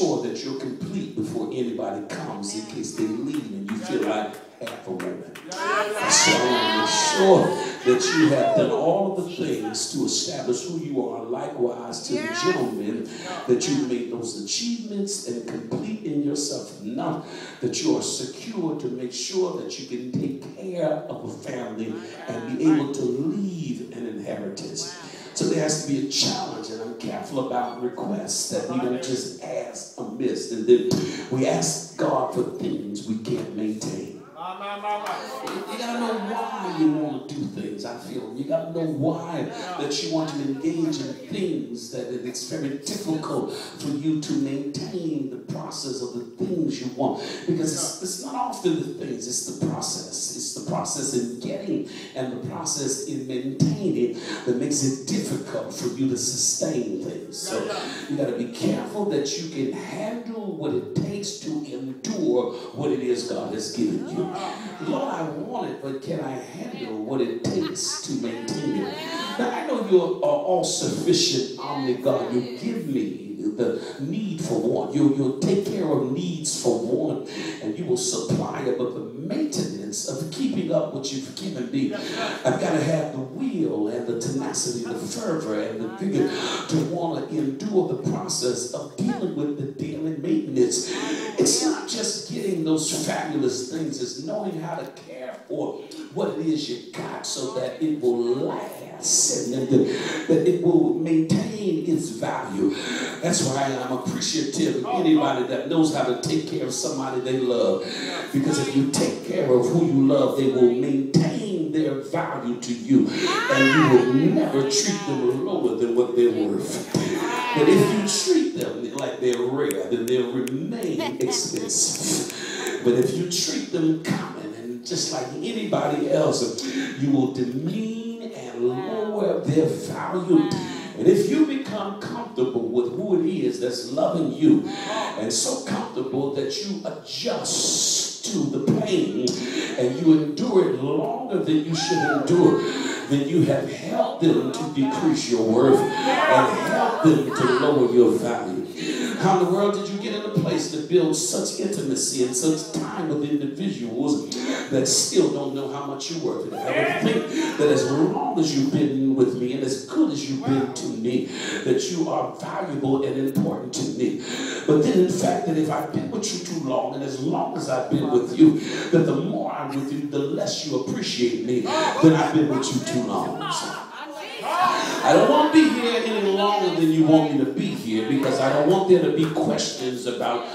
sure that you're complete before anybody comes in case they leave and you feel like half a woman. So make sure that you have done all of the things to establish who you are. Likewise to the gentlemen, that you made those achievements and complete in yourself enough that you are secure to make sure that you can take care of a family and be able to leave an inheritance. So there has to be a challenge, and I'm careful about requests, that we don't just ask amiss and then we ask God for things we can't maintain. You gotta know why you want to do things, I feel. You gotta know why that you want to engage in things that it's very difficult for you to maintain the process of the things you want. Because it's not often the things, it's the process. It's the process in getting and the process in maintaining that makes it difficult for you to sustain things. So you gotta be careful that you can handle what it takes to endure what it is God has given you. Lord, I want it, but can I handle what it takes to maintain it? Now, I know you're all-sufficient, omni-God. You give me the need for want. You'll take care of needs for want, and you will supply it. But the maintenance of keeping up what you've given me, I've got to have the will and the tenacity, the fervor and the vigor to want to endure the process of dealing with the daily maintenance. It's not just getting those fabulous things, it's knowing how to care for what it is you got so that it will last and that it will maintain its value. That's why I'm appreciative of anybody that knows how to take care of somebody they love. Because if you take care of who you love, they will maintain their value to you. And you will never treat them lower than what they're worth. But if you treat them like they're rare, then they'll remain expensive. But if you treat them common and just like anybody else, you will demean and lower their value. And if you become comfortable with who it is that's loving you, and so comfortable that you adjust to the pain and you endure it longer than you should endure, then you have helped them to decrease your worth and helped them to lower your value. How in the world did you get in a place to build such intimacy and such time with individuals that still don't know how much you're worth? And I would think that as long as you've been with me and as good as you've been to me, that you are valuable and important to me. But then in fact that if I've been with you too long, and as long as I've been with you, that the more I'm with you, the less you appreciate me, then I've been with you too long. So I don't want to be here any longer than you want me to be here, because I don't want there to be questions about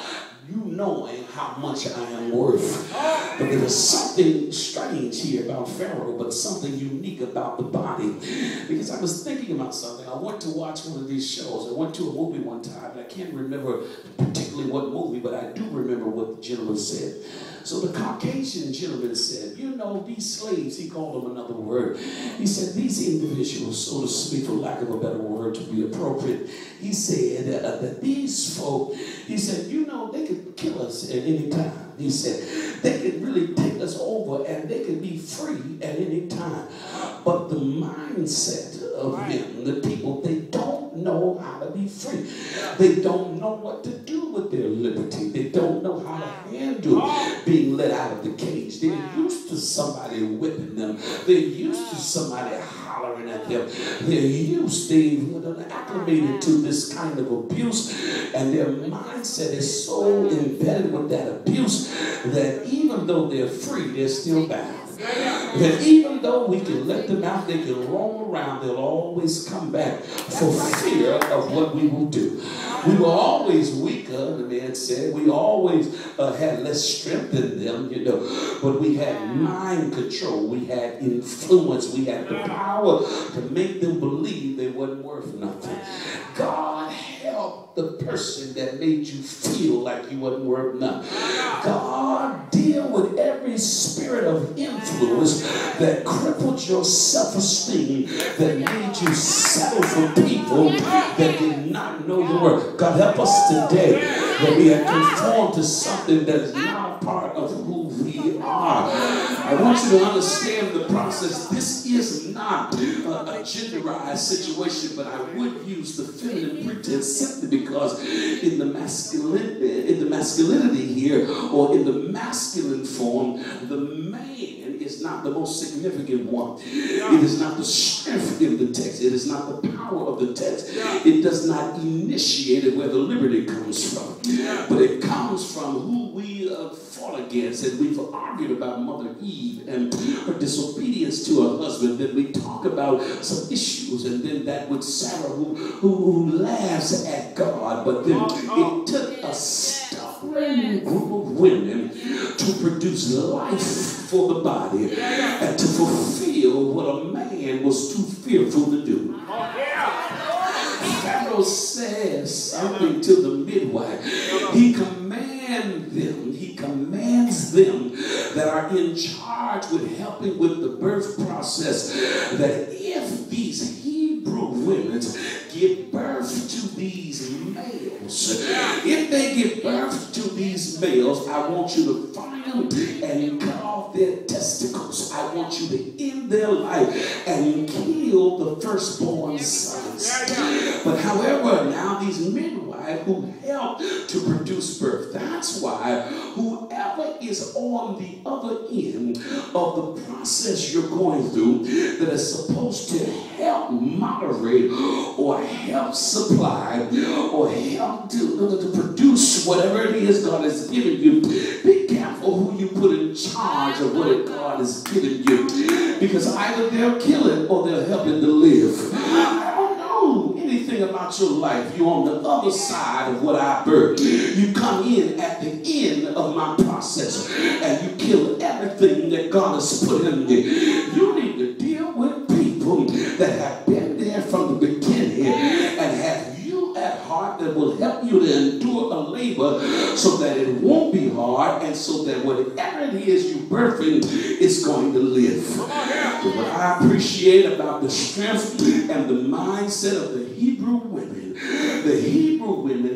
you knowing how much I am worth. But there is something strange here about Pharaoh, but something unique about the body. Because I was thinking about something. I went to watch one of these shows. I went to a movie one time, and I can't remember particularly what movie, but I do remember what the gentleman said. So the Caucasian gentleman said, you know, these slaves, he called them another word. He said, these individuals, so to speak, for lack of a better word to be appropriate, he said that these folk, he said, you know, they could kill us at any time. He said, they could really take us over and they could be free at any time. But the mindset of them, the people, they don't know how to be free. They don't know what to do with their liberty. They don't know how to handle being let out of the cage. They're used to somebody whipping them. They're used to somebody hollering at them. They're acclimated to this kind of abuse, and their mindset is so embedded with that abuse that even though they're free, they're still bound. That even though we can let them out, they can roam around, they'll always come back for fear of what we will do. We were always weaker, the man said. We always had less strength than them, you know. But we had mind control. We had influence. We had the power to make them believe they wasn't worth nothing. God help the person that made you feel like you wasn't worth nothing. God deal with every spirit of influence that crippled your self-esteem, that made you settle for people that did not know the word. God help us today that we are conformed to something that is not a part of who we are. I want you to understand the process. This is not a genderized situation, but I would use the feminine pretense simply because in the masculinity masculinity here, or in the masculine form, the man is not the most significant one. It is not the strength in the text. It is not the power of the text. It does not initiate it where the liberty comes from. But it comes from who we fought against. And we've argued about Mother Eve and her disobedience to her husband. Then we talk about some issues. And then that with Sarah who laughs at God. But then it took a stubborn group of women to produce life for the body and to fulfill what a man was too fearful to do. Pharaoh says something to the midwife. He commands them that are in charge with helping with the birth process that if these Hebrew women give birth to these males, if they give birth to these males, I want you to find and cut off their testicles. I want you to end their life and kill the firstborn sons. But however, now these midwives who help to produce birth, that's why whoever is on the other end of the process you're going through that is supposed to help moderate or help supply or help to produce whatever it is God has given you, be careful who you put in charge of what God has given you, because either they'll kill it or they'll help it to live. I don't know anything about your life. You're on the other side of what I birthed. You come in at the end of my process and you kill everything that God has put in you. You need to deal with people that have been there from the beginning and have you at heart that will help you to endure a labor so that it won't be hard and so that whatever it is you're birthing is going to live. But what I appreciate about the strength and the mindset of the Hebrew women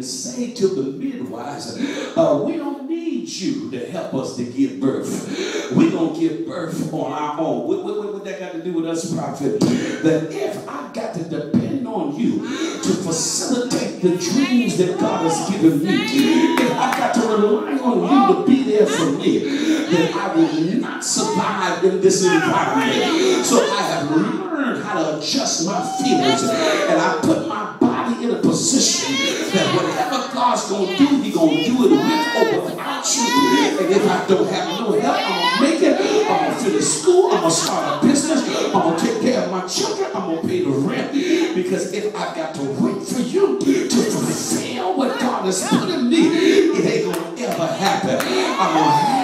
say to the midwives, we don't need you to help us to give birth. We're going to give birth on our own. What that got to do with us, prophet? That if I got to depend on you to facilitate the dreams that God has given me, if I got to rely on you to be there for me, then I will not survive in this environment. So I have learned how to adjust my feelings, and I put my body in a position that whatever God's going to do, He's going to do it with or without you. And if I don't have no help, I'm going to make it. I'm going to finish school. I'm going to start a business. I'm going to take care of my children. I'm going to pay the rent. Because if I got to wait for you to fulfill what God has put in me, it ain't going to ever happen. I'm going to